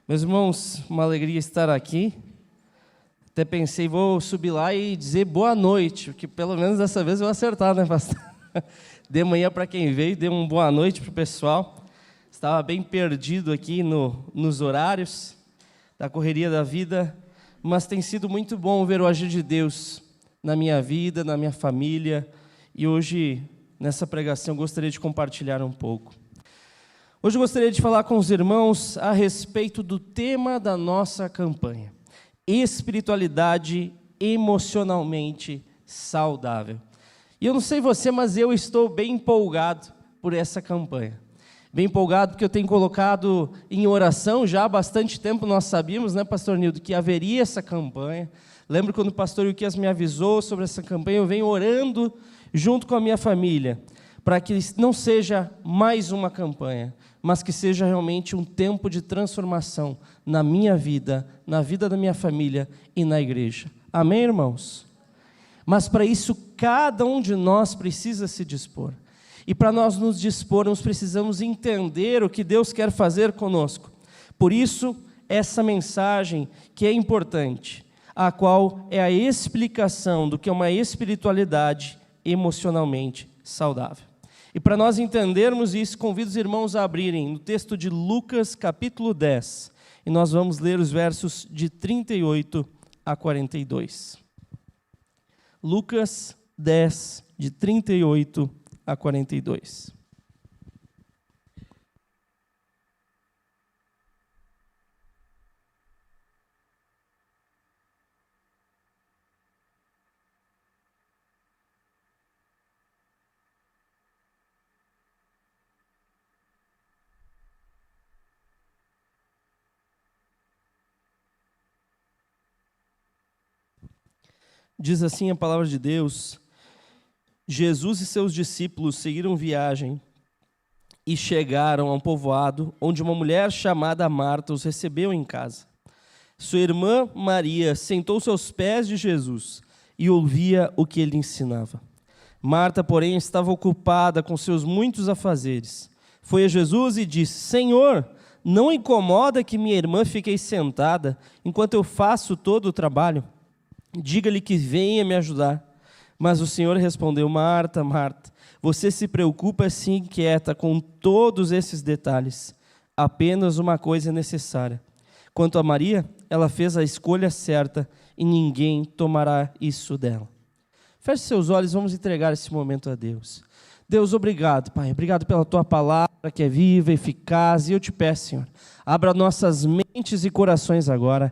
Meus irmãos, uma alegria estar aqui. Até pensei, vou subir lá e dizer boa noite, porque pelo menos dessa vez eu vou acertar, né, pastor? De manhã para quem veio, dê uma boa noite para o pessoal. Estava bem perdido aqui nos horários da correria da vida, mas tem sido muito bom ver o agir de Deus na minha vida, na minha família, e hoje, nessa pregação, eu gostaria de compartilhar um pouco. Hoje eu gostaria de falar com os irmãos a respeito do tema da nossa campanha: espiritualidade emocionalmente saudável. E eu não sei você, mas eu estou bem empolgado por essa campanha. Bem empolgado porque eu tenho colocado em oração já há bastante tempo. Nós sabíamos, né, pastor Nildo, que haveria essa campanha. Lembro quando o pastor Ilquias me avisou sobre essa campanha, eu venho orando junto com a minha família, para que não seja mais uma campanha, mas que seja realmente um tempo de transformação na minha vida, na vida da minha família e na igreja. Amém, irmãos? Mas para isso, cada um de nós precisa se dispor. E para nós nos dispormos, precisamos entender o que Deus quer fazer conosco. Por isso, essa mensagem que é importante, a qual é a explicação do que é uma espiritualidade emocionalmente saudável. E para nós entendermos isso, convido os irmãos a abrirem no texto de Lucas, capítulo 10, e nós vamos ler os versos de 38 a 42. Lucas 10, de 38 a 42. Diz assim a palavra de Deus: Jesus e seus discípulos seguiram viagem e chegaram a um povoado onde uma mulher chamada Marta os recebeu em casa. Sua irmã Maria sentou-se aos pés de Jesus e ouvia o que ele ensinava. Marta, porém, estava ocupada com seus muitos afazeres. Foi a Jesus e disse: Senhor, não incomoda que minha irmã fique sentada enquanto eu faço todo o trabalho? Diga-lhe que venha me ajudar. Mas o Senhor respondeu: Marta, Marta, você se preocupa e se inquieta com todos esses detalhes. Apenas uma coisa é necessária. Quanto a Maria, ela fez a escolha certa e ninguém tomará isso dela. Feche seus olhos, vamos entregar esse momento a Deus. Deus, obrigado, Pai. Obrigado pela Tua palavra que é viva, eficaz. E eu te peço, Senhor, abra nossas mentes e corações agora.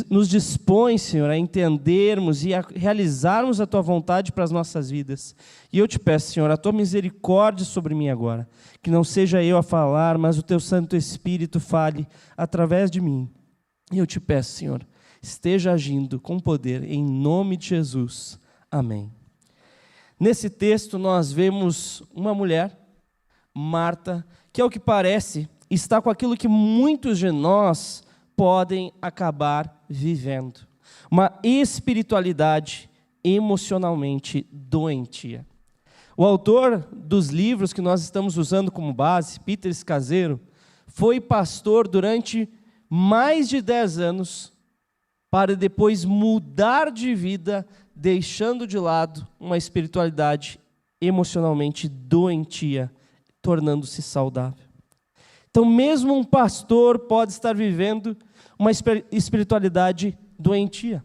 Nos dispõe, Senhor, a entendermos e a realizarmos a Tua vontade para as nossas vidas. E eu te peço, Senhor, a Tua misericórdia sobre mim agora. Que não seja eu a falar, mas o Teu Santo Espírito fale através de mim. E eu te peço, Senhor, esteja agindo com poder, em nome de Jesus. Amém. Nesse texto nós vemos uma mulher, Marta, que ao que parece está com aquilo que muitos de nós podem acabar vivendo. Uma espiritualidade emocionalmente doentia. O autor dos livros que nós estamos usando como base, Peter Scazzero, foi pastor durante mais de 10 anos para depois mudar de vida, deixando de lado uma espiritualidade emocionalmente doentia, tornando-se saudável. Então, mesmo um pastor pode estar vivendo uma espiritualidade doentia.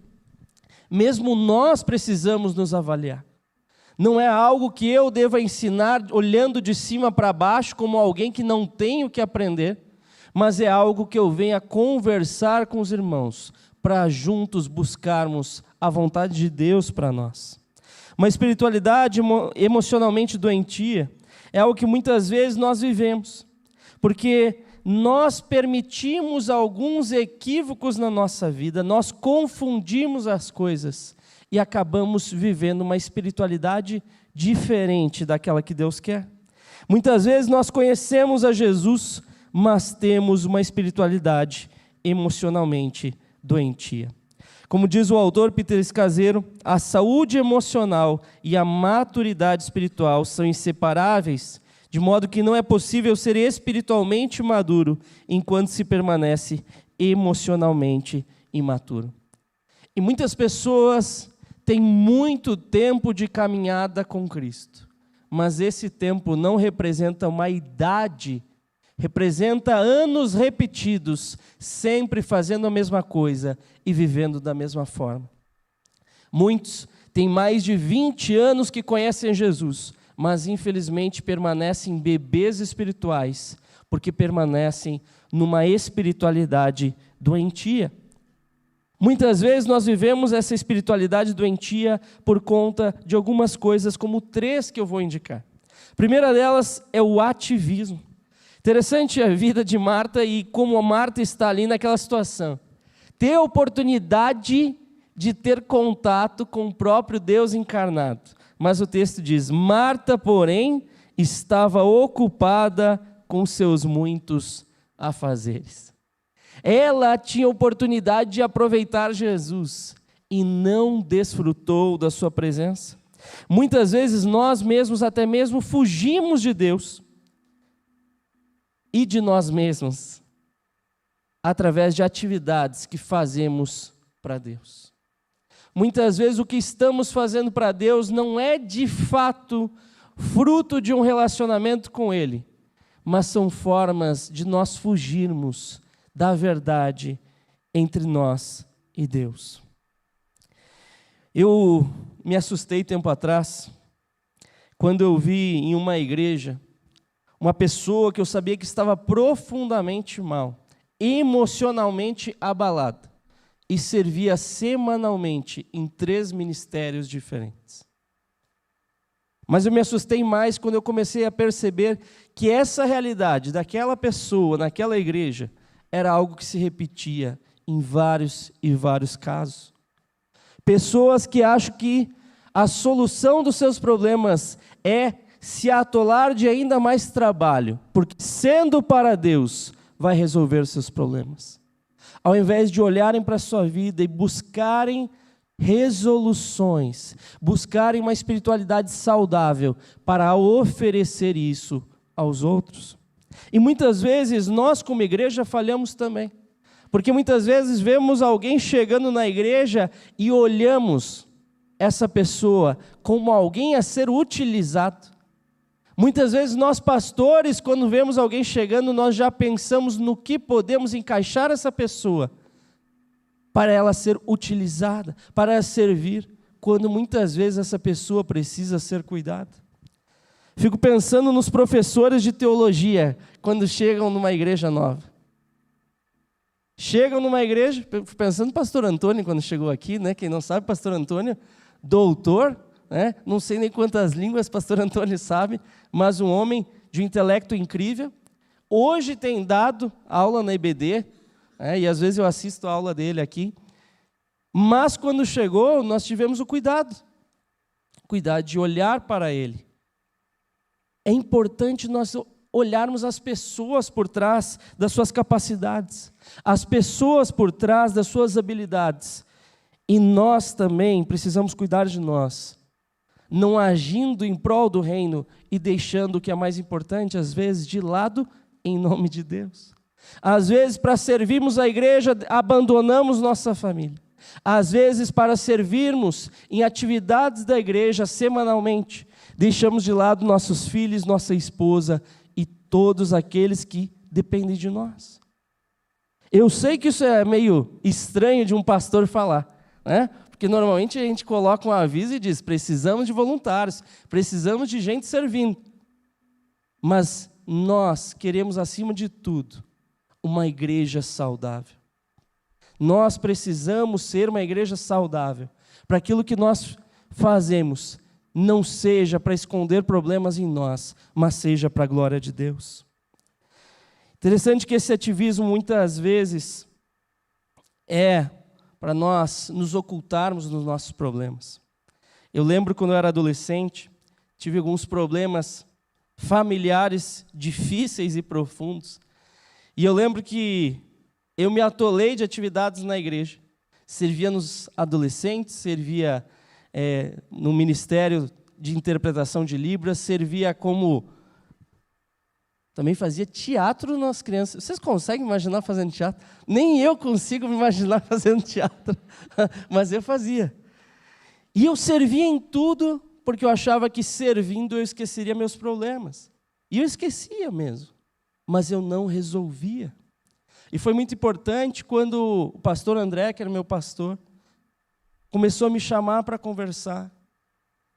Mesmo nós precisamos nos avaliar. Não é algo que eu deva ensinar olhando de cima para baixo como alguém que não tem o que aprender, mas é algo que eu venha conversar com os irmãos, para juntos buscarmos a vontade de Deus para nós. Uma espiritualidade emocionalmente doentia é algo que muitas vezes nós vivemos, porque nós permitimos alguns equívocos na nossa vida, nós confundimos as coisas e acabamos vivendo uma espiritualidade diferente daquela que Deus quer. Muitas vezes nós conhecemos a Jesus, mas temos uma espiritualidade emocionalmente doentia. Como diz o autor Peter Scazzero, a saúde emocional e a maturidade espiritual são inseparáveis, de modo que não é possível ser espiritualmente maduro enquanto se permanece emocionalmente imaturo. E muitas pessoas têm muito tempo de caminhada com Cristo, mas esse tempo não representa uma idade, representa anos repetidos, sempre fazendo a mesma coisa e vivendo da mesma forma. Muitos têm mais de 20 anos que conhecem Jesus, mas infelizmente permanecem bebês espirituais, porque permanecem numa espiritualidade doentia. Muitas vezes nós vivemos essa espiritualidade doentia por conta de algumas coisas, como 3 que eu vou indicar. A primeira delas é o ativismo. Interessante a vida de Marta e como a Marta está ali naquela situação. Ter a oportunidade de ter contato com o próprio Deus encarnado. Mas o texto diz, Marta, porém, estava ocupada com seus muitos afazeres. Ela tinha oportunidade de aproveitar Jesus e não desfrutou da sua presença. Muitas vezes nós mesmos até mesmo fugimos de Deus e de nós mesmos através de atividades que fazemos para Deus. Muitas vezes o que estamos fazendo para Deus não é de fato fruto de um relacionamento com Ele, mas são formas de nós fugirmos da verdade entre nós e Deus. Eu me assustei tempo atrás, quando eu vi em uma igreja, uma pessoa que eu sabia que estava profundamente mal, emocionalmente abalada, e servia semanalmente em 3 ministérios diferentes. Mas eu me assustei mais quando eu comecei a perceber que essa realidade daquela pessoa, naquela igreja, era algo que se repetia em vários e vários casos. Pessoas que acham que a solução dos seus problemas é se atolar de ainda mais trabalho, porque sendo para Deus, vai resolver seus problemas. Ao invés de olharem para a sua vida e buscarem resoluções, buscarem uma espiritualidade saudável para oferecer isso aos outros. E muitas vezes nós como igreja falhamos também, porque muitas vezes vemos alguém chegando na igreja e olhamos essa pessoa como alguém a ser utilizado. Muitas vezes nós pastores, quando vemos alguém chegando, nós já pensamos no que podemos encaixar essa pessoa para ela ser utilizada, para ela servir, quando muitas vezes essa pessoa precisa ser cuidada. Fico pensando nos professores de teologia, quando chegam numa igreja nova. Chegam numa igreja, pensando no pastor Antônio, quando chegou aqui, né? Quem não sabe, pastor Antônio, doutor, né? Não sei nem quantas línguas pastor Antônio sabe, mas um homem de um intelecto incrível. Hoje tem dado aula na IBD, e às vezes eu assisto a aula dele aqui. Mas quando chegou, nós tivemos o cuidado de olhar para ele. É importante nós olharmos as pessoas por trás das suas capacidades, as pessoas por trás das suas habilidades. E nós também precisamos cuidar de nós, não agindo em prol do reino e deixando o que é mais importante, às vezes, de lado, em nome de Deus. Às vezes, para servirmos a igreja, abandonamos nossa família. Às vezes, para servirmos em atividades da igreja semanalmente, deixamos de lado nossos filhos, nossa esposa e todos aqueles que dependem de nós. Eu sei que isso é meio estranho de um pastor falar, né? Porque normalmente a gente coloca um aviso e diz, precisamos de voluntários, precisamos de gente servindo. Mas nós queremos, acima de tudo, uma igreja saudável. Nós precisamos ser uma igreja saudável, para aquilo que nós fazemos não seja para esconder problemas em nós, mas seja para a glória de Deus. Interessante que esse ativismo muitas vezes é para nós nos ocultarmos dos nossos problemas. Eu lembro quando eu era adolescente, tive alguns problemas familiares difíceis e profundos, e eu lembro que eu me atolei de atividades na igreja, servia nos adolescentes, servia no ministério de interpretação de Libras, servia como Também fazia teatro nas crianças. Vocês conseguem imaginar fazendo teatro? Nem eu consigo me imaginar fazendo teatro, mas eu fazia. E eu servia em tudo, porque eu achava que servindo eu esqueceria meus problemas. E eu esquecia mesmo, mas eu não resolvia. E foi muito importante quando o pastor André, que era meu pastor, começou a me chamar para conversar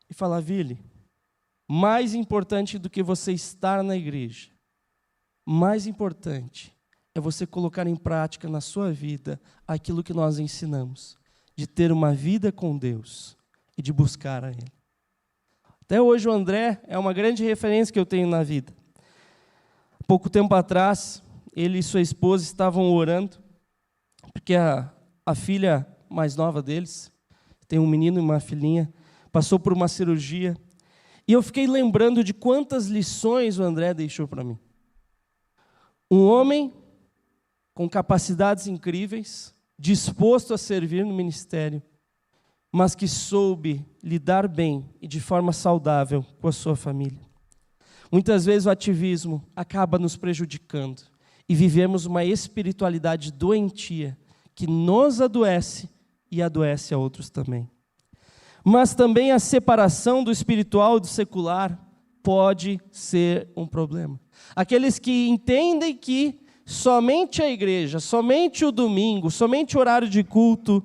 e falar: Vili, mais importante do que você estar na igreja, mais importante é você colocar em prática na sua vida aquilo que nós ensinamos, de ter uma vida com Deus e de buscar a Ele. Até hoje o André é uma grande referência que eu tenho na vida. Pouco tempo atrás, ele e sua esposa estavam orando, porque a filha mais nova deles, tem um menino e uma filhinha, passou por uma cirurgia, e eu fiquei lembrando de quantas lições o André deixou para mim. Um homem com capacidades incríveis, disposto a servir no ministério, mas que soube lidar bem e de forma saudável com a sua família. Muitas vezes o ativismo acaba nos prejudicando e vivemos uma espiritualidade doentia que nos adoece e adoece a outros também. Mas também a separação do espiritual e do secular pode ser um problema. Aqueles que entendem que somente a igreja, somente o domingo, somente o horário de culto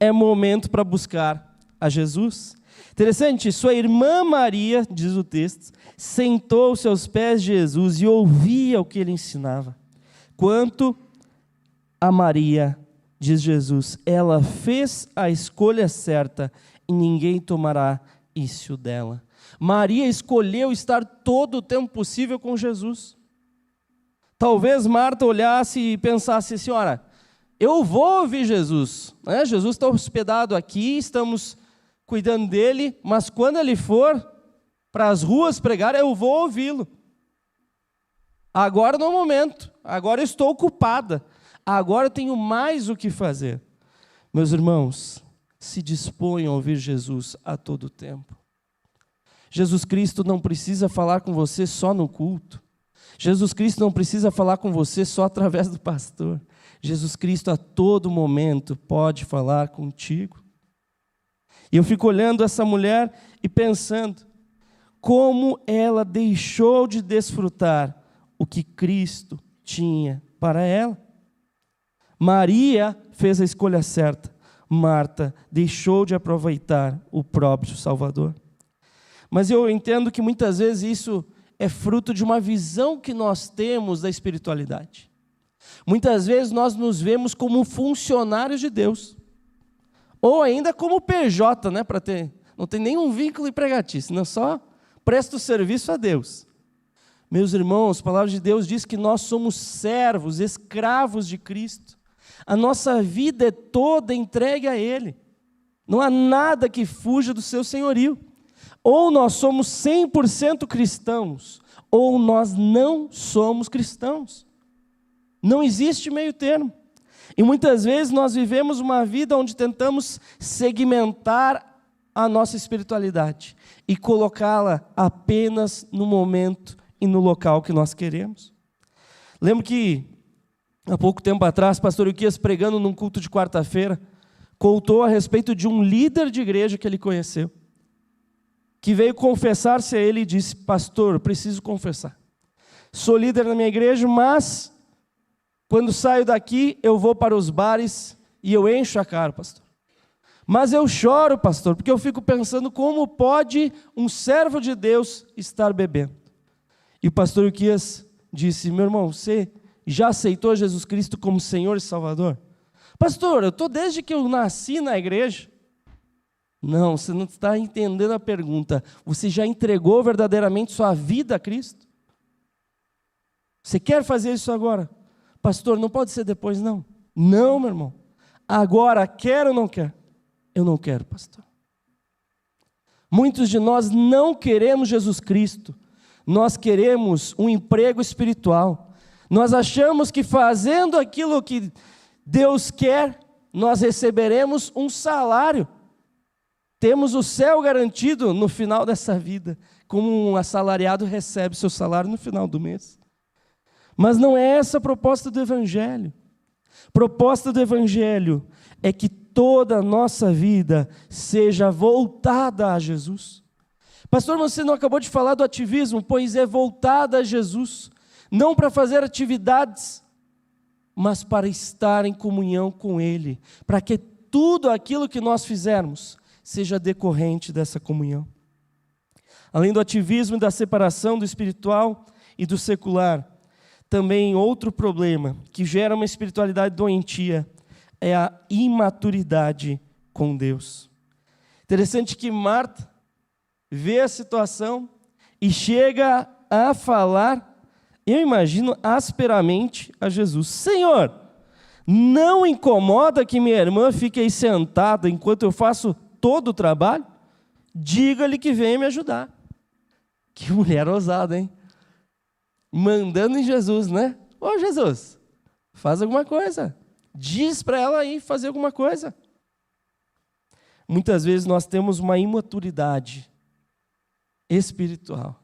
é momento para buscar a Jesus. Interessante, sua irmã Maria, diz o texto, sentou aos seus pés de Jesus e ouvia o que ele ensinava. Quanto a Maria, diz Jesus, ela fez a escolha certa e ninguém tomará isso dela. Maria escolheu estar todo o tempo possível com Jesus. Talvez Marta olhasse e pensasse: senhora, eu vou ouvir Jesus, né? Jesus está hospedado aqui, estamos cuidando dele, mas quando ele for para as ruas pregar, eu vou ouvi-lo. Agora não é o momento, agora eu estou ocupada, agora eu tenho mais o que fazer. Meus irmãos, se disponham a ouvir Jesus a todo tempo. Jesus Cristo não precisa falar com você só no culto. Jesus Cristo não precisa falar com você só através do pastor. Jesus Cristo a todo momento pode falar contigo. E eu fico olhando essa mulher e pensando como ela deixou de desfrutar o que Cristo tinha para ela. Maria fez a escolha certa. Marta deixou de aproveitar o próprio Salvador. Mas eu entendo que muitas vezes isso é fruto de uma visão que nós temos da espiritualidade. Muitas vezes nós nos vemos como funcionários de Deus, ou ainda como PJ, né, não tem nenhum vínculo empregatício, não, só presta o serviço a Deus. Meus irmãos, a palavra de Deus diz que nós somos servos, escravos de Cristo. A nossa vida é toda entregue a Ele. Não há nada que fuja do seu senhorio. Ou nós somos 100% cristãos, ou nós não somos cristãos. Não existe meio termo. E muitas vezes nós vivemos uma vida onde tentamos segmentar a nossa espiritualidade e colocá-la apenas no momento e no local que nós queremos. Lembro que, há pouco tempo atrás, o pastor Uquias, pregando num culto de quarta-feira, contou a respeito de um líder de igreja que ele conheceu, que veio confessar-se a ele e disse: pastor, preciso confessar. Sou líder na minha igreja, mas quando saio daqui, eu vou para os bares e eu encho a cara, pastor. Mas eu choro, pastor, porque eu fico pensando como pode um servo de Deus estar bebendo. E o pastor Uquias disse: meu irmão, você já aceitou Jesus Cristo como Senhor e Salvador? Pastor, eu estou desde que eu nasci na igreja. Não, você não está entendendo a pergunta. Você já entregou verdadeiramente sua vida a Cristo? Você quer fazer isso agora? Pastor, não pode ser depois, não. Não, meu irmão. Agora, quer ou não quer? Eu não quero, pastor. Muitos de nós não queremos Jesus Cristo. Nós queremos um emprego espiritual. Nós achamos que fazendo aquilo que Deus quer, nós receberemos um salário. Temos o céu garantido no final dessa vida, como um assalariado recebe seu salário no final do mês. Mas não é essa a proposta do Evangelho. A proposta do Evangelho é que toda a nossa vida seja voltada a Jesus. Pastor, você não acabou de falar do ativismo? Pois é voltada a Jesus. Não para fazer atividades, mas para estar em comunhão com Ele. Para que tudo aquilo que nós fizermos seja decorrente dessa comunhão. Além do ativismo e da separação do espiritual e do secular, também outro problema que gera uma espiritualidade doentia é a imaturidade com Deus. Interessante que Marta vê a situação e chega a falar, eu imagino, asperamente a Jesus: Senhor, não incomoda que minha irmã fique aí sentada enquanto eu faço todo o trabalho? Diga-lhe que venha me ajudar. Que mulher ousada, hein? Mandando em Jesus, né? Ô Jesus, faz alguma coisa. Diz para ela aí fazer alguma coisa. Muitas vezes nós temos uma imaturidade espiritual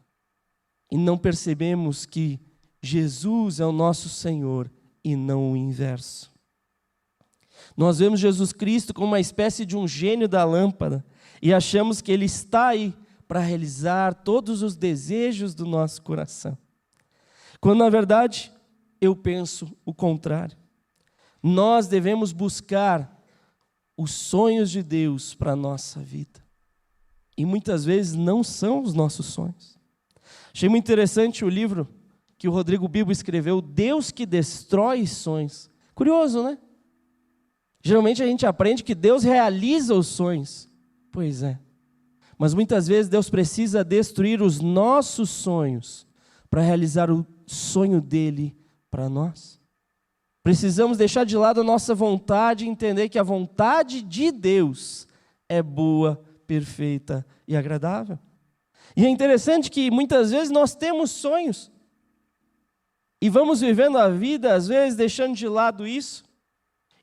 e não percebemos que Jesus é o nosso Senhor e não o inverso. Nós vemos Jesus Cristo como uma espécie de um gênio da lâmpada e achamos que Ele está aí para realizar todos os desejos do nosso coração. Quando, na verdade, eu penso o contrário. Nós devemos buscar os sonhos de Deus para a nossa vida. E muitas vezes não são os nossos sonhos. Achei muito interessante o livro que o Rodrigo Bibo escreveu, Deus que Destrói Sonhos. Curioso, né? Geralmente a gente aprende que Deus realiza os sonhos. Pois é. Mas muitas vezes Deus precisa destruir os nossos sonhos para realizar o sonho dele para nós. Precisamos deixar de lado a nossa vontade e entender que a vontade de Deus é boa, perfeita e agradável. E é interessante que muitas vezes nós temos sonhos e vamos vivendo a vida, às vezes, deixando de lado isso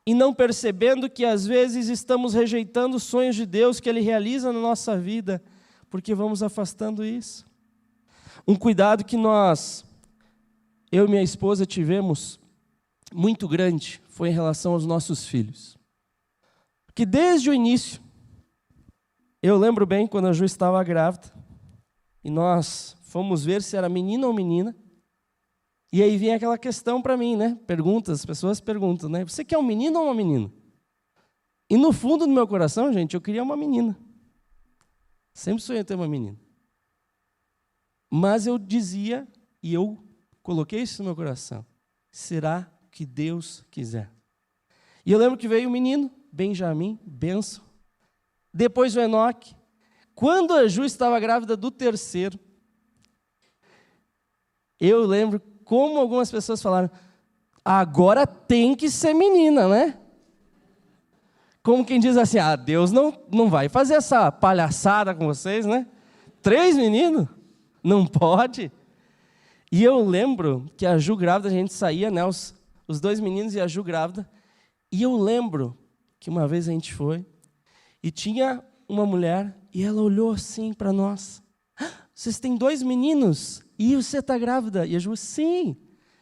e não percebendo que, às vezes, estamos rejeitando os sonhos de Deus que Ele realiza na nossa vida, porque vamos afastando isso. Um cuidado que eu e minha esposa tivemos muito grande foi em relação aos nossos filhos. Porque desde o início, eu lembro bem quando a Ju estava grávida, e nós fomos ver se era menino ou menina, e aí vinha aquela questão para mim, né? As pessoas perguntam, né? Você quer um menino ou uma menina? E no fundo do meu coração, gente, eu queria uma menina. Sempre sonhei ter uma menina. Mas eu dizia, e eu coloquei isso no meu coração, será que Deus quiser? E eu lembro que veio o menino, Benjamim, bênção. Depois o Enoque. Quando a Ju estava grávida do terceiro, eu lembro como algumas pessoas falaram, agora tem que ser menina, né? Como quem diz assim, Deus não vai fazer essa palhaçada com vocês, né? 3 meninos? Não pode. E eu lembro que a Ju grávida, a gente saía, né? Os 2 meninos e a Ju grávida. E eu lembro que uma vez a gente foi e tinha uma mulher e ela olhou assim para nós. Vocês têm 2 meninos e você está grávida? E a Ju, sim.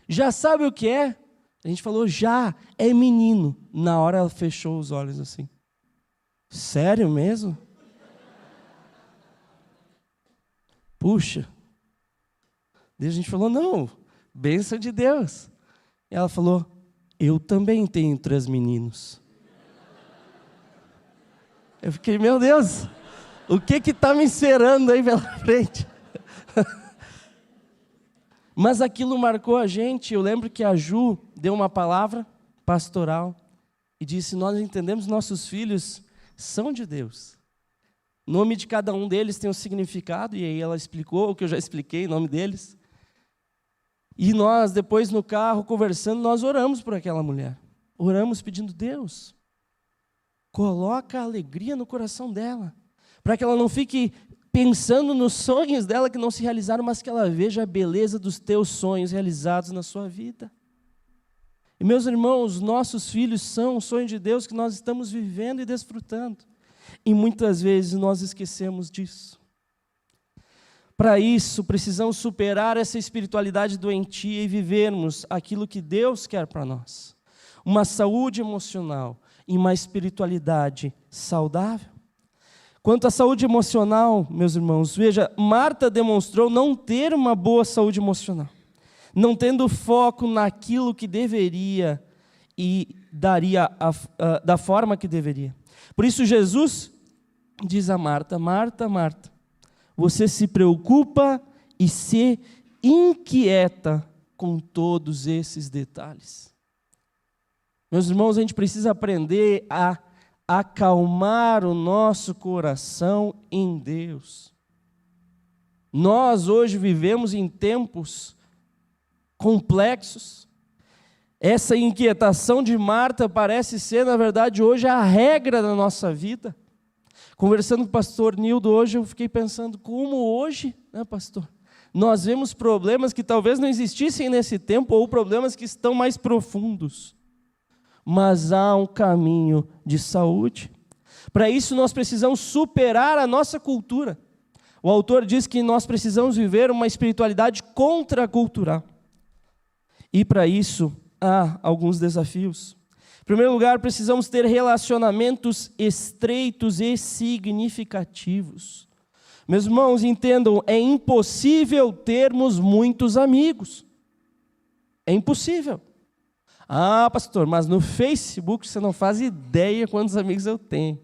Já sabe o que é? A gente falou, já, é menino. Na hora ela fechou os olhos assim. Sério mesmo? Puxa. Daí a gente falou, não, bênção de Deus. E ela falou, eu também tenho 3 meninos. Eu fiquei, meu Deus, o que está me esperando aí pela frente? Mas aquilo marcou a gente. Eu lembro que a Ju deu uma palavra pastoral e disse, nós entendemos nossos filhos são de Deus. O nome de cada um deles tem um significado, e aí ela explicou o que eu já expliquei, o nome deles. E nós, depois no carro, conversando, nós oramos por aquela mulher. Oramos pedindo, Deus, coloca a alegria no coração dela, para que ela não fique pensando nos sonhos dela que não se realizaram, mas que ela veja a beleza dos teus sonhos realizados na sua vida. E meus irmãos, nossos filhos são o sonho de Deus que nós estamos vivendo e desfrutando. E muitas vezes nós esquecemos disso. Para isso, precisamos superar essa espiritualidade doentia e vivermos aquilo que Deus quer para nós. Uma saúde emocional e uma espiritualidade saudável. Quanto à saúde emocional, meus irmãos, veja, Marta demonstrou não ter uma boa saúde emocional, não tendo foco naquilo que deveria e daria da forma que deveria. Por isso Jesus diz a Marta: Marta, Marta, você se preocupa e se inquieta com todos esses detalhes. Meus irmãos, a gente precisa aprender a acalmar o nosso coração em Deus. Nós hoje vivemos em tempos complexos. Essa inquietação de Marta parece ser, na verdade, hoje a regra da nossa vida. Conversando com o pastor Nildo hoje, eu fiquei pensando como hoje, né, pastor, nós vemos problemas que talvez não existissem nesse tempo, ou problemas que estão mais profundos. Mas há um caminho de saúde. Para isso nós precisamos superar a nossa cultura. O autor diz que nós precisamos viver uma espiritualidade contracultural. E para isso há alguns desafios. Em primeiro lugar, precisamos ter relacionamentos estreitos e significativos. Meus irmãos, entendam, é impossível termos muitos amigos. É impossível. Ah, pastor, mas no Facebook você não faz ideia quantos amigos eu tenho.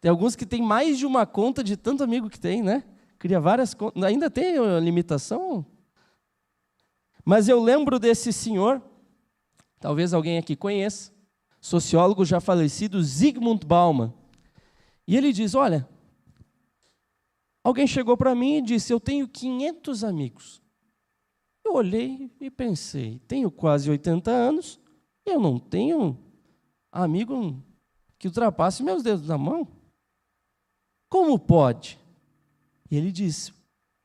Tem alguns que têm mais de uma conta de tanto amigo que tem, né? Cria várias contas. Ainda tem limitação? Mas eu lembro desse senhor, talvez alguém aqui conheça, sociólogo já falecido, Zygmunt Bauman. E ele diz, olha, alguém chegou para mim e disse, eu tenho 500 amigos. Eu olhei e pensei, tenho quase 80 anos, eu não tenho amigo que ultrapasse meus dedos na mão. Como pode? E ele disse,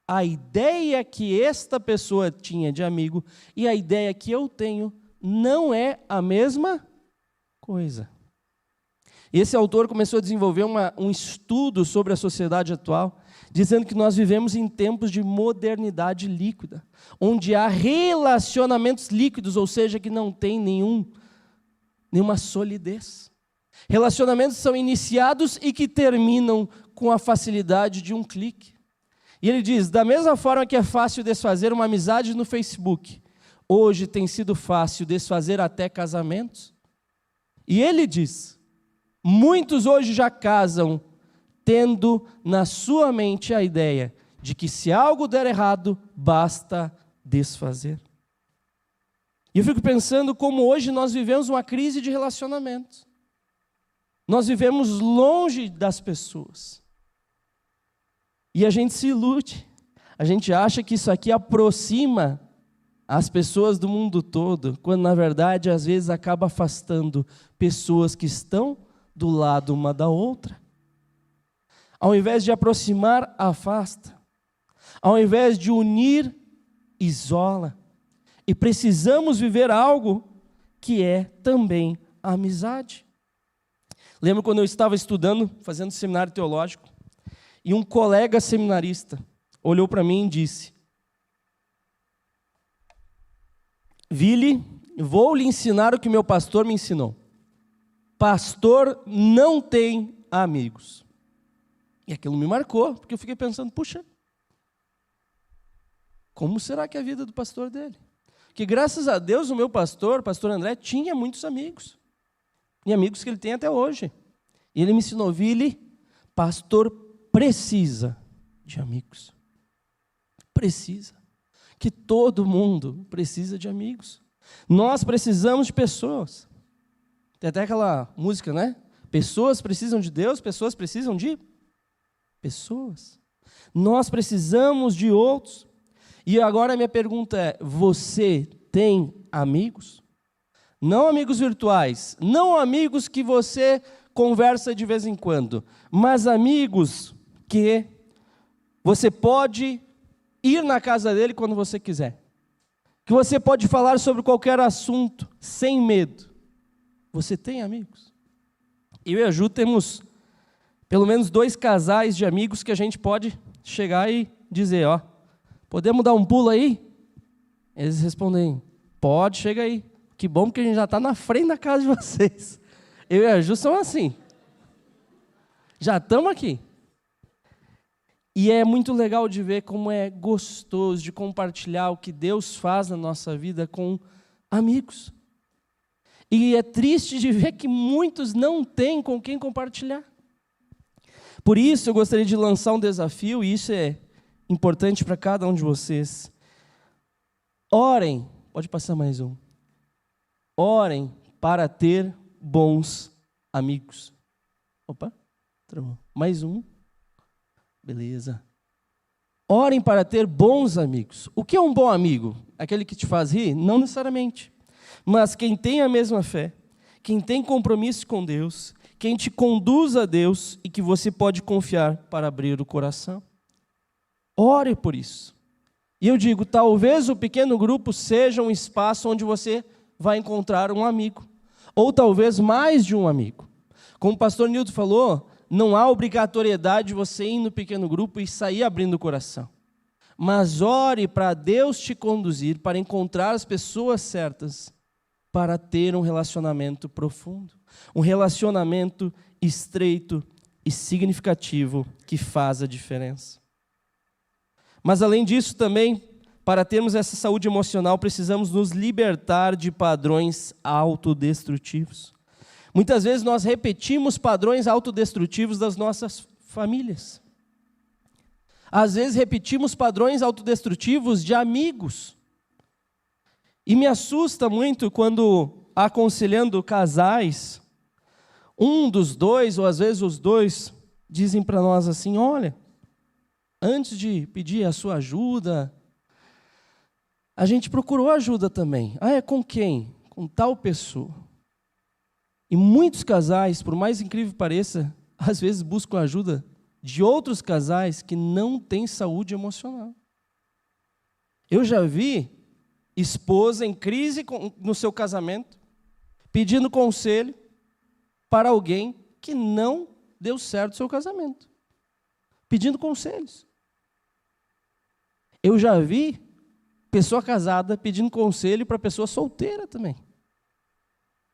a ideia que esta pessoa tinha de amigo e a ideia que eu tenho não é a mesma coisa. Esse autor começou a desenvolver um estudo sobre a sociedade atual, dizendo que nós vivemos em tempos de modernidade líquida, onde há relacionamentos líquidos, ou seja, que não tem nenhuma solidez. Relacionamentos são iniciados e que terminam com a facilidade de um clique. E ele diz, da mesma forma que é fácil desfazer uma amizade no Facebook, hoje tem sido fácil desfazer até casamentos. E ele diz, muitos hoje já casam tendo na sua mente a ideia de que se algo der errado, basta desfazer. E eu fico pensando como hoje nós vivemos uma crise de relacionamentos. Nós vivemos longe das pessoas. E a gente se ilude. A gente acha que isso aqui aproxima as pessoas do mundo todo, quando na verdade às vezes acaba afastando pessoas que estão do lado uma da outra. Ao invés de aproximar, afasta. Ao invés de unir, isola. E precisamos viver algo que é também a amizade. Lembro quando eu estava estudando, fazendo seminário teológico, e um colega seminarista olhou para mim e disse, Vili, vou lhe ensinar o que meu pastor me ensinou. Pastor não tem amigos. E aquilo me marcou, porque eu fiquei pensando, puxa, como será que é a vida do pastor dele? Que graças a Deus o meu pastor André, tinha muitos amigos. E amigos que ele tem até hoje. E ele me ensinou, Vili, pastor precisa de amigos. Precisa. Que todo mundo precisa de amigos. Nós precisamos de pessoas. Tem até aquela música, né? Pessoas precisam de Deus, pessoas precisam de pessoas. Nós precisamos de outros. E agora a minha pergunta é, você tem amigos? Não amigos virtuais, não amigos que você conversa de vez em quando, mas amigos que você pode ir na casa dele quando você quiser. Que você pode falar sobre qualquer assunto sem medo. Você tem amigos? Eu e a Ju temos pelo menos 2 casais de amigos que a gente pode chegar e dizer, ó, podemos dar um pulo aí? Eles respondem, pode, chega aí. Que bom porque a gente já está na frente da casa de vocês. Eu e a Ju somos assim. Já estamos aqui. E é muito legal de ver como é gostoso de compartilhar o que Deus faz na nossa vida com amigos. E é triste de ver que muitos não têm com quem compartilhar. Por isso eu gostaria de lançar um desafio, e isso é importante para cada um de vocês. Orem, pode passar mais um. Orem para ter bons amigos. Opa, travou. Mais um. Beleza. Orem para ter bons amigos. O que é um bom amigo? Aquele que te faz rir? Não necessariamente. Mas quem tem a mesma fé, quem tem compromisso com Deus, quem te conduz a Deus e que você pode confiar para abrir o coração. Ore por isso. E eu digo, talvez o pequeno grupo seja um espaço onde você vai encontrar um amigo. Ou talvez mais de um amigo. Como o pastor Nilton falou, não há obrigatoriedade de você ir no pequeno grupo e sair abrindo o coração. Mas ore para Deus te conduzir, para encontrar as pessoas certas, para ter um relacionamento profundo. Um relacionamento estreito e significativo que faz a diferença. Mas além disso também, para termos essa saúde emocional, precisamos nos libertar de padrões autodestrutivos. Muitas vezes nós repetimos padrões autodestrutivos das nossas famílias. Às vezes repetimos padrões autodestrutivos de amigos. E me assusta muito quando, aconselhando casais, um dos dois, ou às vezes os dois, dizem para nós assim, olha, antes de pedir a sua ajuda, a gente procurou ajuda também. Ah, é com quem? Com tal pessoa. E muitos casais, por mais incrível que pareça, às vezes buscam ajuda de outros casais que não têm saúde emocional. Eu já vi esposa em crise no seu casamento, pedindo conselho para alguém que não deu certo o seu casamento. Pedindo conselhos. Eu já vi pessoa casada pedindo conselho para pessoa solteira também.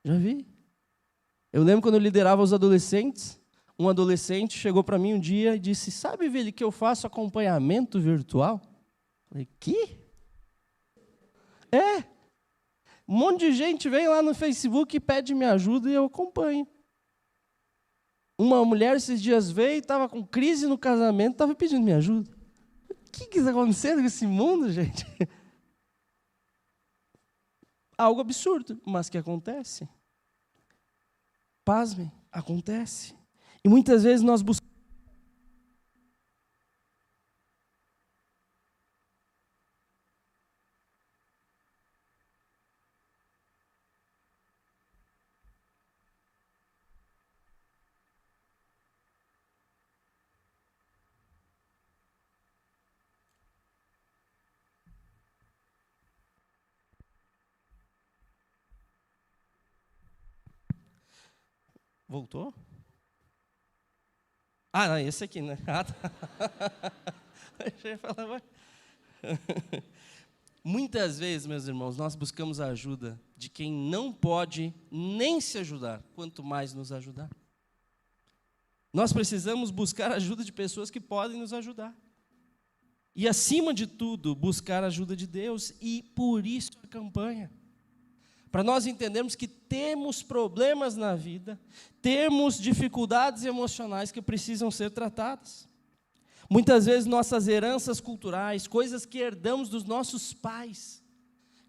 Já vi. Eu lembro quando eu liderava os adolescentes, um adolescente chegou para mim um dia e disse, sabe, Vili, que eu faço acompanhamento virtual? Eu falei, que? Um monte de gente vem lá no Facebook e pede minha ajuda e eu acompanho. Uma mulher esses dias veio e estava com crise no casamento, estava pedindo minha ajuda. O que está acontecendo com esse mundo, gente? Algo absurdo, mas que acontece. Pasmem, acontece. E muitas vezes nós buscamos. Voltou? Ah, não, esse aqui, né? Ah, tá. Deixa eu falar, vai. Muitas vezes, meus irmãos, nós buscamos a ajuda de quem não pode nem se ajudar, quanto mais nos ajudar. Nós precisamos buscar a ajuda de pessoas que podem nos ajudar. E, acima de tudo, buscar a ajuda de Deus. E por isso a campanha. Para nós entendermos que temos problemas na vida, temos dificuldades emocionais que precisam ser tratadas. Muitas vezes nossas heranças culturais, coisas que herdamos dos nossos pais,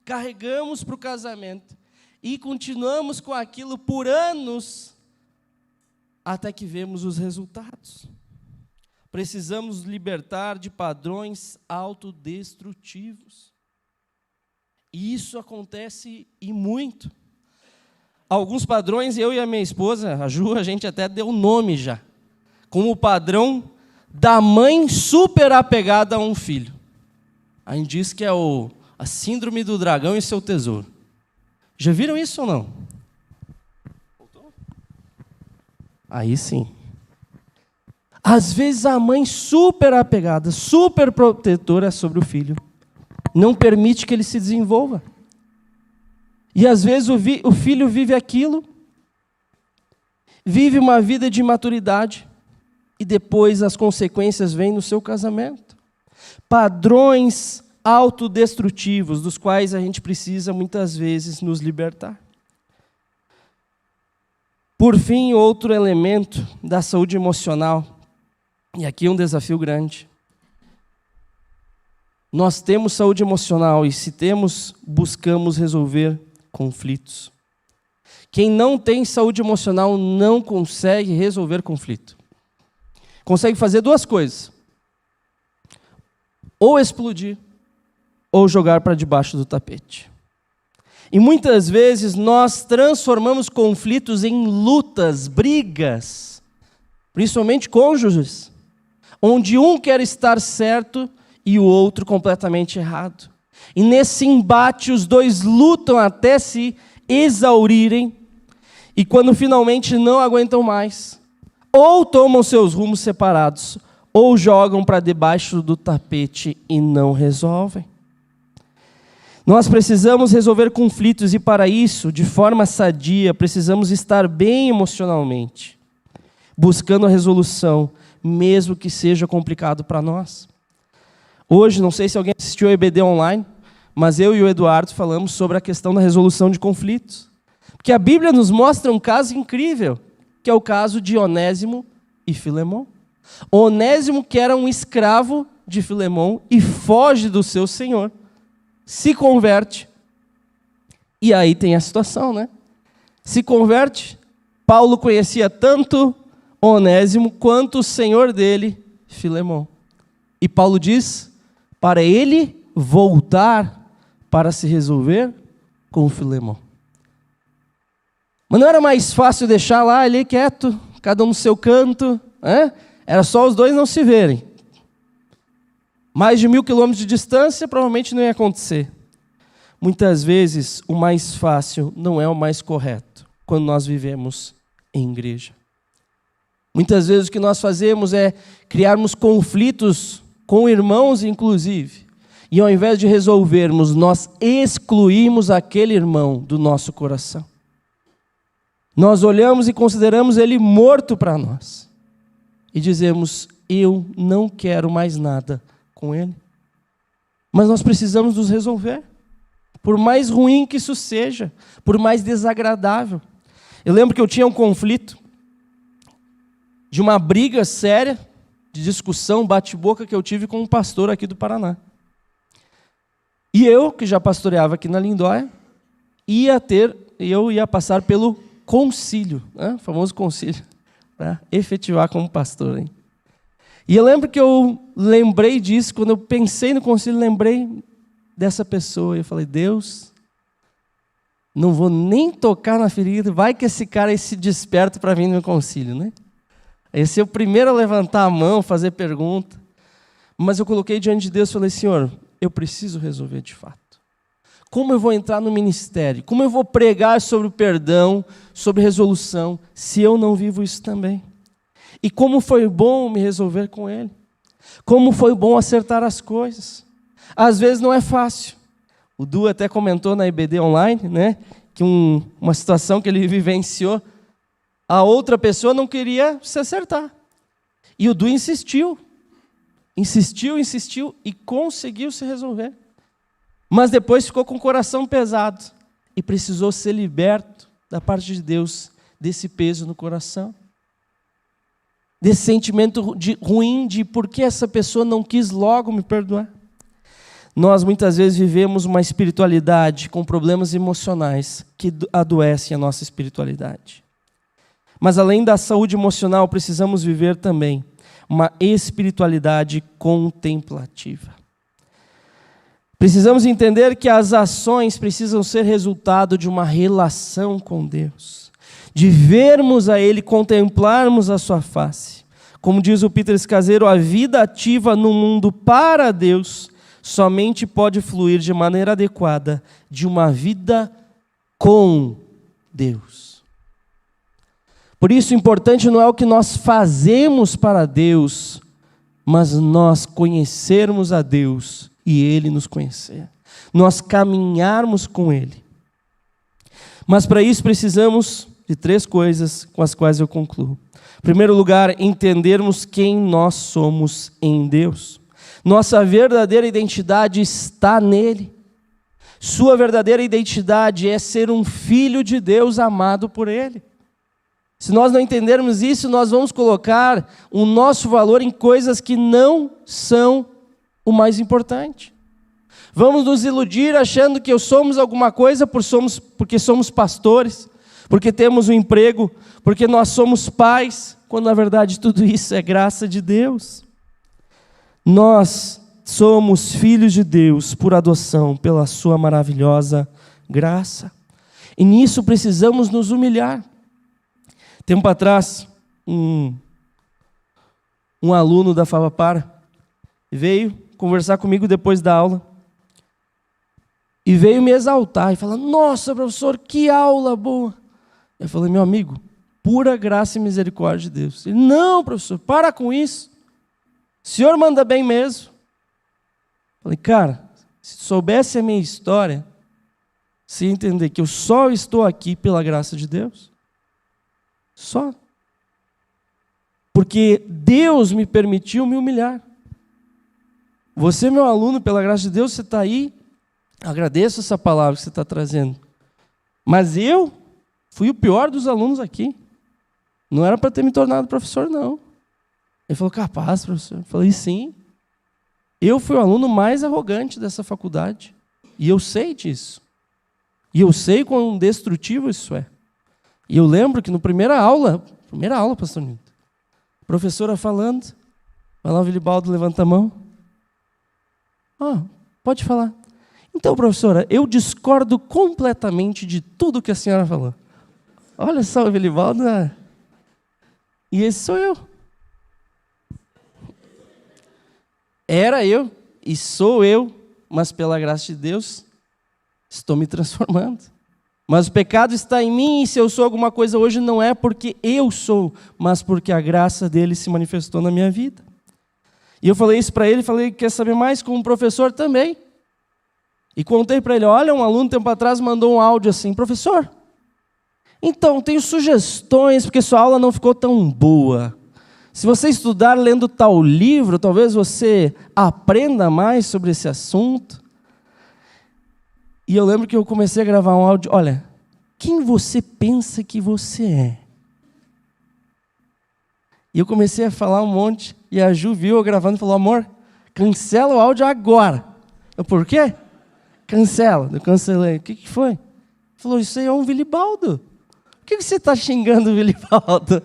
carregamos para o casamento e continuamos com aquilo por anos, até que vemos os resultados. Precisamos libertar de padrões autodestrutivos. E isso acontece e muito. Alguns padrões, eu e a minha esposa, a Ju, a gente até deu nome já. Como o padrão da mãe super apegada a um filho. A gente diz que é a síndrome do dragão e seu tesouro. Já viram isso ou não? Aí sim. Às vezes a mãe super apegada, super protetora sobre o filho, não permite que ele se desenvolva. E às vezes o filho vive aquilo, vive uma vida de imaturidade, e depois as consequências vêm no seu casamento. Padrões autodestrutivos, dos quais a gente precisa muitas vezes nos libertar. Por fim, outro elemento da saúde emocional, e aqui é um desafio grande. Nós temos saúde emocional e, se temos, buscamos resolver conflitos. Quem não tem saúde emocional não consegue resolver conflito. Consegue fazer duas coisas: ou explodir, ou jogar para debaixo do tapete. E muitas vezes nós transformamos conflitos em lutas, brigas, principalmente cônjuges, onde um quer estar certo e o outro completamente errado. E nesse embate os dois lutam até se exaurirem, e quando finalmente não aguentam mais, ou tomam seus rumos separados, ou jogam para debaixo do tapete e não resolvem. Nós precisamos resolver conflitos e, para isso, de forma sadia, precisamos estar bem emocionalmente, buscando a resolução, mesmo que seja complicado para nós. Hoje, não sei se alguém assistiu a EBD online, mas eu e o Eduardo falamos sobre a questão da resolução de conflitos. Porque a Bíblia nos mostra um caso incrível, que é o caso de Onésimo e Filemão. Onésimo, que era um escravo de Filemão e foge do seu senhor, se converte. E aí tem a situação, né? Se converte. Paulo conhecia tanto Onésimo quanto o senhor dele, Filemão. E Paulo diz para ele voltar para se resolver com Filemão. Mas não era mais fácil deixar lá ele quieto, cada um no seu canto, né? Era só os dois não se verem. Mais de 1.000 quilômetros de distância, provavelmente não ia acontecer. Muitas vezes, o mais fácil não é o mais correto, quando nós vivemos em igreja. Muitas vezes o que nós fazemos é criarmos conflitos com irmãos, inclusive, e ao invés de resolvermos, nós excluímos aquele irmão do nosso coração. Nós olhamos e consideramos ele morto para nós. E dizemos, eu não quero mais nada com ele. Mas nós precisamos nos resolver. Por mais ruim que isso seja, por mais desagradável. Eu lembro que eu tinha um conflito, de uma briga séria, de discussão, bate-boca que eu tive com um pastor aqui do Paraná. E eu, que já pastoreava aqui na Lindóia, eu ia passar pelo concílio, né? O famoso concílio, para efetivar como pastor. Hein? E eu lembro que eu lembrei disso, quando eu pensei no concílio, lembrei dessa pessoa. E eu falei, Deus, não vou nem tocar na ferida, vai que esse cara se desperta para vir no concílio, né? Esse é o primeiro a levantar a mão, fazer pergunta. Mas eu coloquei diante de Deus e falei, Senhor, eu preciso resolver de fato. Como eu vou entrar no ministério? Como eu vou pregar sobre o perdão, sobre resolução, se eu não vivo isso também? E como foi bom me resolver com ele? Como foi bom acertar as coisas? Às vezes não é fácil. O Du até comentou na IBD online, né, que uma situação que ele vivenciou, a outra pessoa não queria se acertar. E o Du insistiu e conseguiu se resolver. Mas depois ficou com o coração pesado e precisou ser liberto da parte de Deus desse peso no coração. Desse sentimento ruim de por que essa pessoa não quis logo me perdoar. Nós muitas vezes vivemos uma espiritualidade com problemas emocionais que adoecem a nossa espiritualidade. Mas além da saúde emocional, precisamos viver também uma espiritualidade contemplativa. Precisamos entender que as ações precisam ser resultado de uma relação com Deus, de vermos a Ele, contemplarmos a sua face. Como diz o Peter Scazzero, a vida ativa no mundo para Deus somente pode fluir de maneira adequada de uma vida com Deus. Por isso, o importante não é o que nós fazemos para Deus, mas nós conhecermos a Deus e Ele nos conhecer. Nós caminharmos com Ele. Mas para isso precisamos de 3 coisas com as quais eu concluo. Em primeiro lugar, entendermos quem nós somos em Deus. Nossa verdadeira identidade está nele. Sua verdadeira identidade é ser um filho de Deus amado por Ele. Se nós não entendermos isso, nós vamos colocar o nosso valor em coisas que não são o mais importante. Vamos nos iludir achando que somos alguma coisa porque somos pastores, porque temos um emprego, porque nós somos pais, quando na verdade tudo isso é graça de Deus. Nós somos filhos de Deus por adoção, pela sua maravilhosa graça. E nisso precisamos nos humilhar. Tempo atrás, um aluno da Favapar veio conversar comigo depois da aula e veio me exaltar e falar: nossa, professor, que aula boa. Eu falei: meu amigo, pura graça e misericórdia de Deus. Ele: não, professor, para com isso. O senhor manda bem mesmo. Eu falei: cara, se soubesse a minha história, se entender que eu só estou aqui pela graça de Deus. Só. Porque Deus me permitiu me humilhar. Você, meu aluno, pela graça de Deus, você está aí. Agradeço essa palavra que você está trazendo. Mas eu fui o pior dos alunos aqui. Não era para ter me tornado professor, não. Ele falou: capaz, professor. Eu falei: sim. Eu fui o aluno mais arrogante dessa faculdade. E eu sei disso. E eu sei quão destrutivo isso é. E eu lembro que na primeira aula, pastor Nilton, a professora falando, vai lá o Vilibaldo, levanta a mão. Pode falar. Então, professora, eu discordo completamente de tudo que a senhora falou. Olha só o Vilibaldo. E esse sou eu. Era eu e sou eu, mas pela graça de Deus, estou me transformando. Mas o pecado está em mim, e se eu sou alguma coisa hoje, não é porque eu sou, mas porque a graça dele se manifestou na minha vida. E eu falei isso para ele, falei: quer saber mais? Como professor também. E contei para ele: olha, um aluno tempo atrás mandou um áudio assim: professor, então, tenho sugestões, porque sua aula não ficou tão boa. Se você estudar lendo tal livro, talvez você aprenda mais sobre esse assunto. E eu lembro que eu comecei a gravar um áudio: olha, quem você pensa que você é? E eu comecei a falar um monte, e a Ju viu eu gravando e falou: amor, cancela o áudio agora. Eu: por quê? Cancela. Eu cancelei. O que foi? Ele falou: isso aí é um Vilibaldo. Por que você está xingando o Vilibaldo?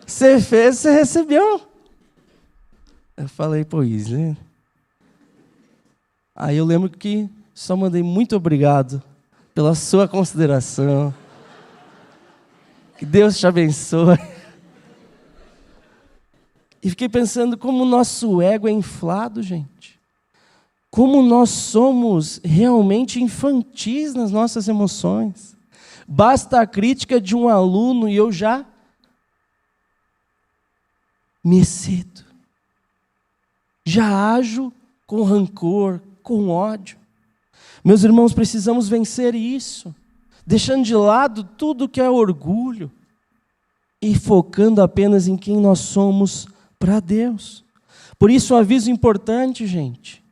Você fez, você recebeu. Eu falei: pois, né? Aí eu lembro que só mandei: muito obrigado pela sua consideração. Que Deus te abençoe. E fiquei pensando como o nosso ego é inflado, gente. Como nós somos realmente infantis nas nossas emoções. Basta a crítica de um aluno e eu já me excedo. Já ajo com rancor, com ódio. Meus irmãos, precisamos vencer isso, deixando de lado tudo que é orgulho e focando apenas em quem nós somos para Deus. Por isso, um aviso importante, gente.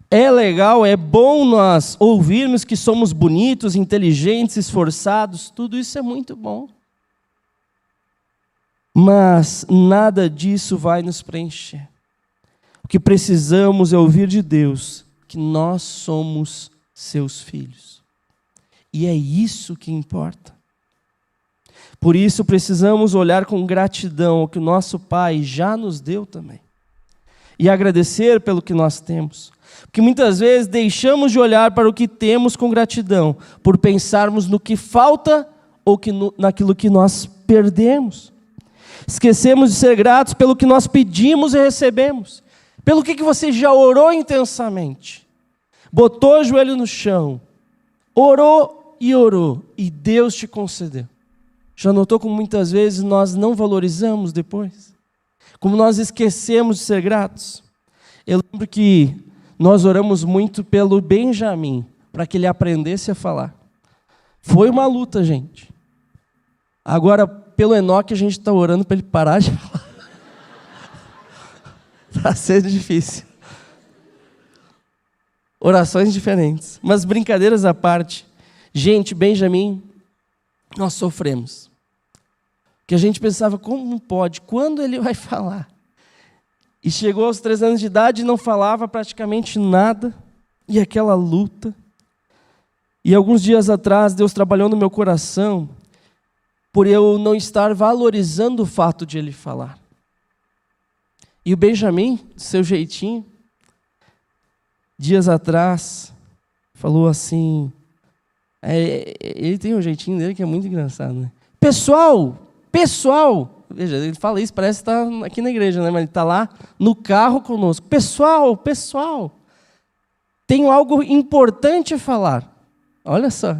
É legal, é bom nós ouvirmos que somos bonitos, inteligentes, esforçados, tudo isso é muito bom. Mas nada disso vai nos preencher. O que precisamos é ouvir de Deus que nós somos seus filhos. E é isso que importa. Por isso precisamos olhar com gratidão o que o nosso Pai já nos deu também. E agradecer pelo que nós temos. Porque muitas vezes deixamos de olhar para o que temos com gratidão, por pensarmos no que falta ou naquilo que nós perdemos. Esquecemos de ser gratos pelo que nós pedimos e recebemos. Pelo que você já orou intensamente. Botou o joelho no chão. Orou, e Deus te concedeu. Já notou como muitas vezes nós não valorizamos depois? Como nós esquecemos de ser gratos? Eu lembro que nós oramos muito pelo Benjamin, para que ele aprendesse a falar. Foi uma luta, gente. Agora, pelo Enoque, a gente está orando para ele parar de falar. Está sendo difícil. Orações diferentes. Mas brincadeiras à parte. Gente, Benjamin, nós sofremos. Que a gente pensava, como pode? Quando ele vai falar? E chegou aos 3 anos de idade e não falava praticamente nada. E aquela luta. E alguns dias atrás, Deus trabalhou no meu coração por eu não estar valorizando o fato de ele falar. E o Benjamin, do seu jeitinho, dias atrás, falou assim, ele tem um jeitinho dele que é muito engraçado, né? Pessoal, veja, ele fala isso, parece que está aqui na igreja, né? Mas ele está lá no carro conosco. Pessoal, tenho algo importante a falar. Olha só.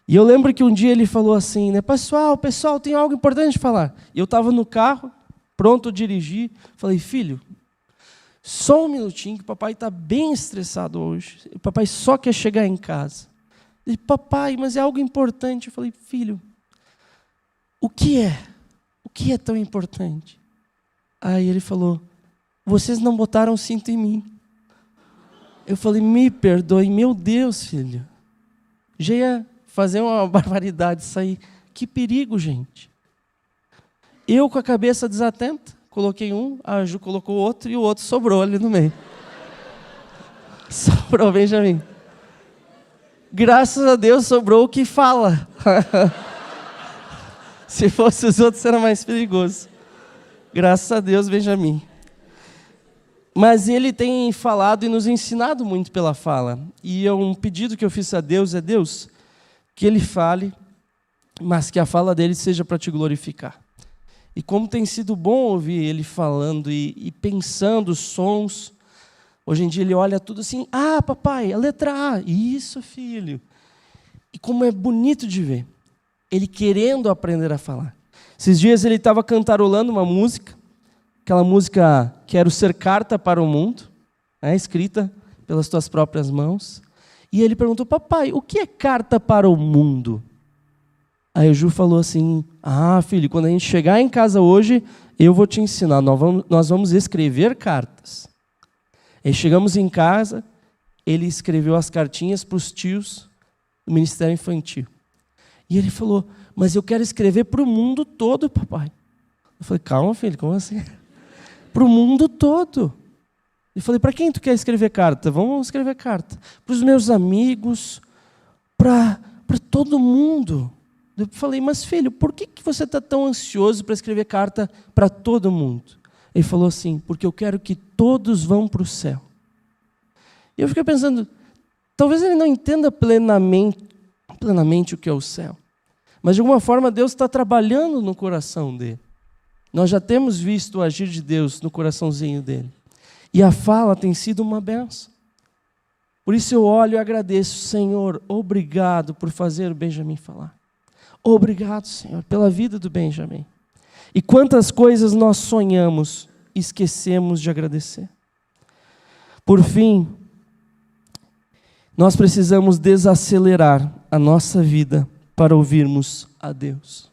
E eu lembro que um dia ele falou assim, né? Pessoal, tenho algo importante a falar. E eu estava no carro, pronto a dirigir. Falei, filho, só um minutinho que o papai está bem estressado hoje. O papai só quer chegar em casa. Ele, papai, mas é algo importante. Eu falei, filho, o que é? O que é tão importante? Aí ele falou, vocês não botaram cinto em mim. Eu falei, me perdoe, meu Deus, filho. Já ia fazer uma barbaridade sair. Que perigo, gente. Eu com a cabeça desatenta, coloquei um, a Ju colocou outro e o outro sobrou ali no meio. Sobrou, Benjamin. Graças a Deus sobrou o que fala. Se fosse os outros, era mais perigoso. Graças a Deus, Benjamin. Mas ele tem falado e nos ensinado muito pela fala. E um pedido que eu fiz a Deus é, Deus, que ele fale, mas que a fala dele seja para te glorificar. E como tem sido bom ouvir ele falando e pensando os sons. Hoje em dia ele olha tudo assim, papai, a letra A. Isso, filho. E como é bonito de ver. Ele querendo aprender a falar. Esses dias ele estava cantarolando uma música, aquela música Quero Ser Carta para o Mundo, escrita pelas tuas próprias mãos. E ele perguntou, papai, o que é carta para o mundo? Aí o Ju falou assim, filho, quando a gente chegar em casa hoje, eu vou te ensinar, nós vamos escrever cartas. Aí chegamos em casa, ele escreveu as cartinhas para os tios do Ministério Infantil. E ele falou, mas eu quero escrever para o mundo todo, papai. Eu falei, calma, filho, como assim? Para o mundo todo. Eu falei, para quem tu quer escrever carta? Vamos escrever carta. Para os meus amigos, para todo mundo. Eu falei, mas filho, por que você está tão ansioso para escrever carta para todo mundo? Ele falou assim, porque eu quero que todos vão para o céu. E eu fiquei pensando, talvez ele não entenda plenamente o que é o céu. Mas de alguma forma Deus está trabalhando no coração dele. Nós já temos visto o agir de Deus no coraçãozinho dele. E a fala tem sido uma bênção. Por isso eu olho e agradeço, Senhor, obrigado por fazer o Benjamin falar. Obrigado, Senhor, pela vida do Benjamin. E quantas coisas nós sonhamos e esquecemos de agradecer. Por fim, nós precisamos desacelerar a nossa vida para ouvirmos a Deus.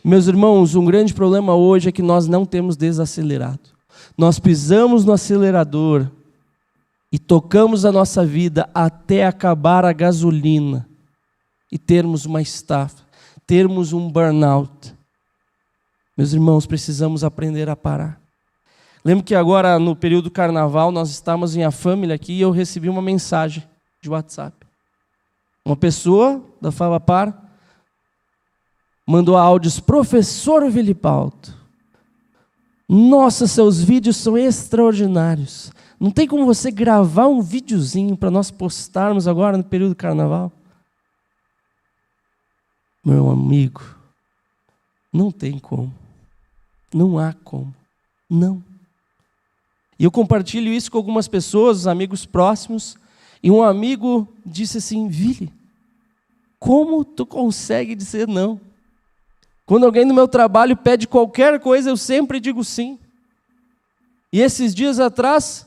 Meus irmãos, um grande problema hoje é que nós não temos desacelerado. Nós pisamos no acelerador e tocamos a nossa vida até acabar a gasolina e termos uma estafa, termos um burnout. Meus irmãos, precisamos aprender a parar. Lembro que agora, no período do carnaval, nós estávamos em A Família aqui e eu recebi uma mensagem de WhatsApp. Uma pessoa da Fala Par mandou áudios, professor Vilipalto, nossa, seus vídeos são extraordinários. Não tem como você gravar um videozinho para nós postarmos agora no período do carnaval? Meu amigo, não tem como. Não há como. Não. E eu compartilho isso com algumas pessoas, amigos próximos, e um amigo disse assim, Vili, como tu consegue dizer não? Quando alguém no meu trabalho pede qualquer coisa, eu sempre digo sim. E esses dias atrás,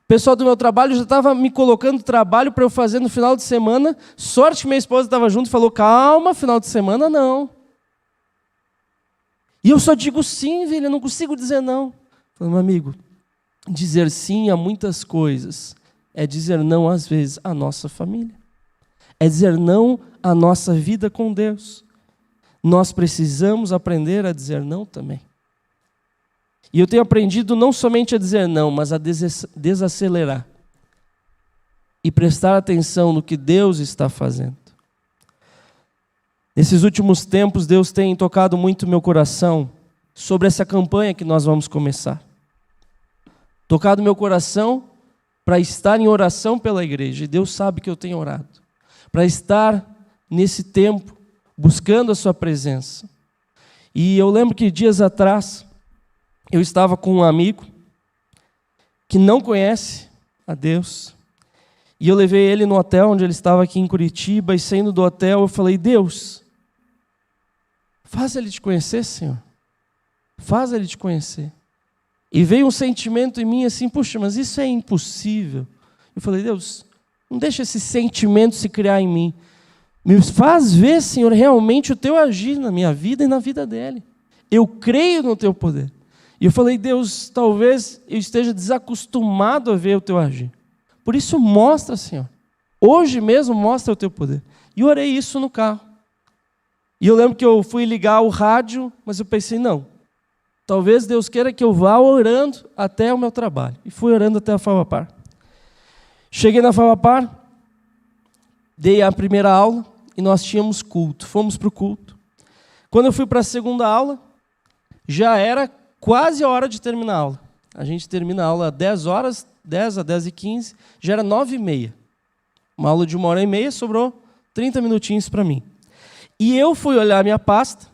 o pessoal do meu trabalho já estava me colocando trabalho para eu fazer no final de semana. Sorte que minha esposa estava junto e falou, calma, final de semana não. E eu só digo sim, velho, eu não consigo dizer não. Falei, meu amigo, dizer sim a muitas coisas é dizer não, às vezes, à nossa família. É dizer não à nossa vida com Deus. Nós precisamos aprender a dizer não também. E eu tenho aprendido não somente a dizer não, mas a desacelerar. E prestar atenção no que Deus está fazendo. Nesses últimos tempos, Deus tem tocado muito meu coração sobre essa campanha que nós vamos começar. Tocado meu coração para estar em oração pela igreja. E Deus sabe que eu tenho orado. Para estar nesse tempo, buscando a sua presença. E eu lembro que dias atrás, eu estava com um amigo que não conhece a Deus. E eu levei ele no hotel onde ele estava aqui em Curitiba. E saindo do hotel, eu falei, Deus, faz ele te conhecer, Senhor. Faz ele te conhecer. E veio um sentimento em mim assim, puxa, mas isso é impossível. Eu falei, Deus, não deixa esse sentimento se criar em mim. Me faz ver, Senhor, realmente o teu agir na minha vida e na vida dele. Eu creio no teu poder. E eu falei, Deus, talvez eu esteja desacostumado a ver o teu agir. Por isso mostra, Senhor. Hoje mesmo mostra o teu poder. E orei isso no carro. E eu lembro que eu fui ligar o rádio, mas eu pensei, não. Talvez Deus queira que eu vá orando até o meu trabalho. E fui orando até a Favapar. Cheguei na Favapar, dei a primeira aula e nós tínhamos culto. Fomos para o culto. Quando eu fui para a segunda aula, já era quase a hora de terminar a aula. A gente termina a aula às 10 horas, 10 a 10h15, já era 9h30. Uma aula de 1h30, sobrou 30 minutinhos para mim. E eu fui olhar a minha pasta,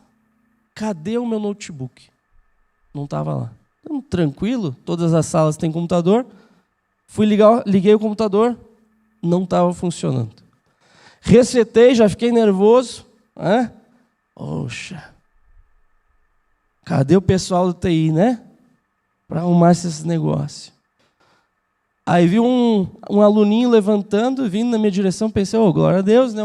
cadê o meu notebook? Não estava lá. Então, tranquilo, todas as salas têm computador. Liguei o computador, não estava funcionando. Resetei, já fiquei nervoso. Poxa, cadê o pessoal do TI, né? Para arrumar esses negócios. Aí vi um aluninho levantando, vindo na minha direção, pensei, glória a Deus, né?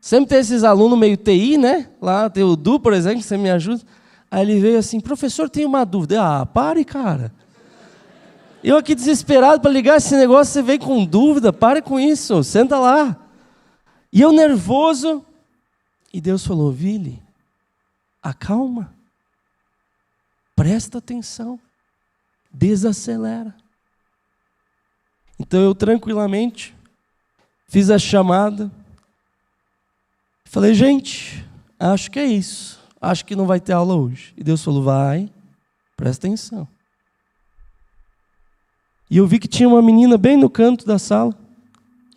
Sempre tem esses alunos meio TI, né? Lá tem o Du, por exemplo, que você me ajuda. Aí ele veio assim, professor, tenho uma dúvida. Pare, cara. Eu aqui desesperado para ligar esse negócio, você vem com dúvida, pare com isso, senta lá. E eu nervoso, e Deus falou, Vili, acalma, presta atenção, desacelera. Então eu tranquilamente fiz a chamada, falei, gente, acho que é isso, acho que não vai ter aula hoje. E Deus falou, vai, presta atenção. E eu vi que tinha uma menina bem no canto da sala.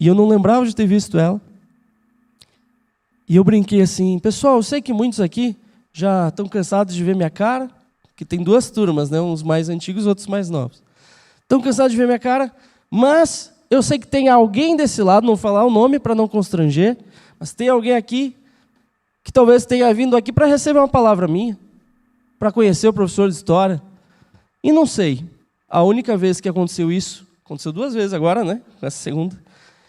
E eu não lembrava de ter visto ela. E eu brinquei assim, pessoal, eu sei que muitos aqui já estão cansados de ver minha cara, que tem duas turmas, né? Uns mais antigos e outros mais novos. Estão cansados de ver minha cara, mas eu sei que tem alguém desse lado, não vou falar o nome para não constranger, mas tem alguém aqui que talvez tenha vindo aqui para receber uma palavra minha, para conhecer o professor de história. E não sei. A única vez que aconteceu isso, aconteceu 2 vezes agora, né? Nessa segunda,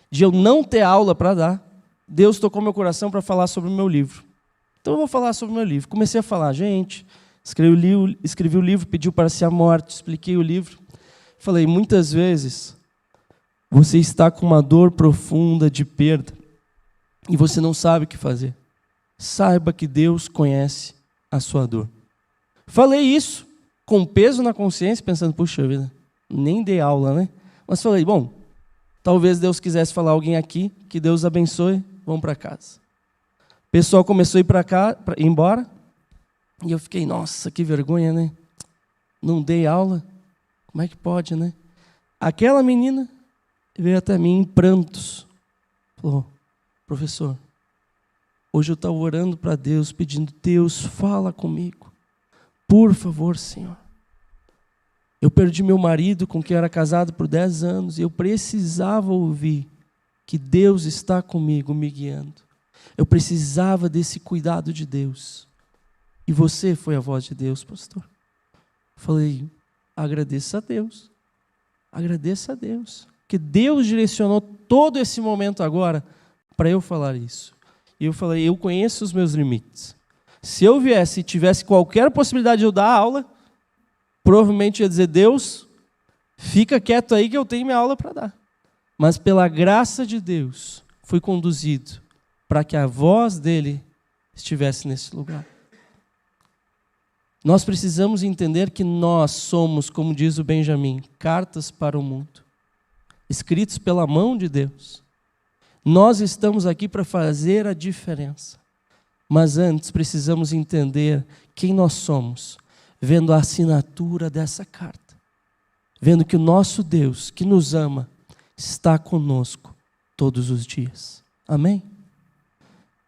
de eu não ter aula para dar, Deus tocou meu coração para falar sobre o meu livro. Então eu vou falar sobre o meu livro. Comecei a falar, gente, escrevi o livro, pediu para ser a morte, expliquei o livro. Falei, muitas vezes você está com uma dor profunda de perda e você não sabe o que fazer. Saiba que Deus conhece a sua dor. Falei isso com peso na consciência, pensando, puxa vida, nem dei aula, né? Mas falei, bom, talvez Deus quisesse falar alguém aqui, que Deus abençoe, vamos para casa. O pessoal começou a ir para cá, ir embora, e eu fiquei, nossa, que vergonha, né? Não dei aula, como é que pode, né? Aquela menina veio até mim em prantos, falou, professor, hoje eu estava orando para Deus, pedindo, Deus, fala comigo. Por favor, Senhor. Eu perdi meu marido com quem eu era casado por 10 anos e eu precisava ouvir que Deus está comigo, me guiando. Eu precisava desse cuidado de Deus. E você foi a voz de Deus, pastor. Falei, agradeça a Deus. Agradeça a Deus. Porque Deus direcionou todo esse momento agora para eu falar isso. E eu falei, eu conheço os meus limites. Se eu viesse e tivesse qualquer possibilidade de eu dar aula, provavelmente ia dizer, Deus, fica quieto aí que eu tenho minha aula para dar. Mas pela graça de Deus, fui conduzido para que a voz dele estivesse nesse lugar. Nós precisamos entender que nós somos, como diz o Benjamin, cartas para o mundo, escritos pela mão de Deus. Nós estamos aqui para fazer a diferença. Mas antes precisamos entender quem nós somos, vendo a assinatura dessa carta. Vendo que o nosso Deus, que nos ama, está conosco todos os dias. Amém?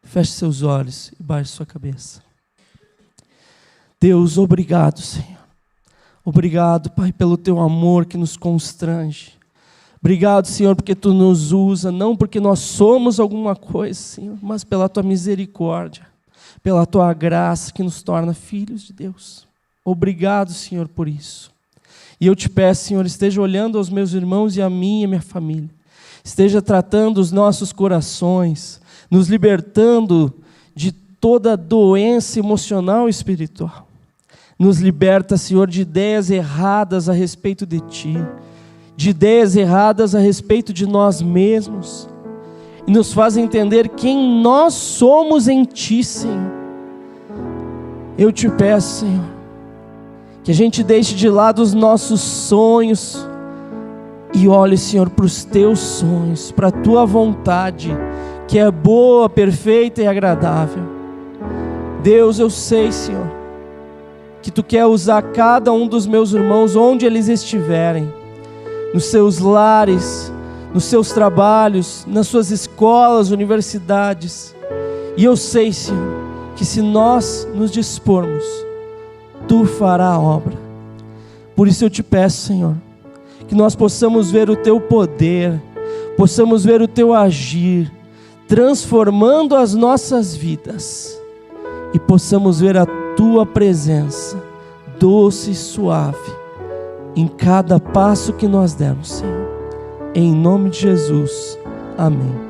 Feche seus olhos e baixe sua cabeça. Deus, obrigado, Senhor. Obrigado, Pai, pelo Teu amor que nos constrange. Obrigado, Senhor, porque Tu nos usa, não porque nós somos alguma coisa, Senhor, mas pela Tua misericórdia, pela Tua graça que nos torna filhos de Deus. Obrigado, Senhor, por isso. E eu te peço, Senhor, esteja olhando aos meus irmãos e a mim e a minha família. Esteja tratando os nossos corações, nos libertando de toda doença emocional e espiritual. Nos liberta, Senhor, de ideias erradas a respeito de Ti, de ideias erradas a respeito de nós mesmos, e nos faz entender quem nós somos em Ti, Senhor. Eu te peço, Senhor, que a gente deixe de lado os nossos sonhos e olhe, Senhor, para os Teus sonhos, para a Tua vontade, que é boa, perfeita e agradável. Deus, eu sei, Senhor, que Tu quer usar cada um dos meus irmãos onde eles estiverem, nos seus lares, nos seus trabalhos, nas suas escolas, universidades. E eu sei, Senhor, que se nós nos dispormos, Tu fará a obra. Por isso eu te peço, Senhor, que nós possamos ver o Teu poder, possamos ver o Teu agir, transformando as nossas vidas, e possamos ver a Tua presença, doce e suave, em cada passo que nós demos, Senhor. Em nome de Jesus, amém.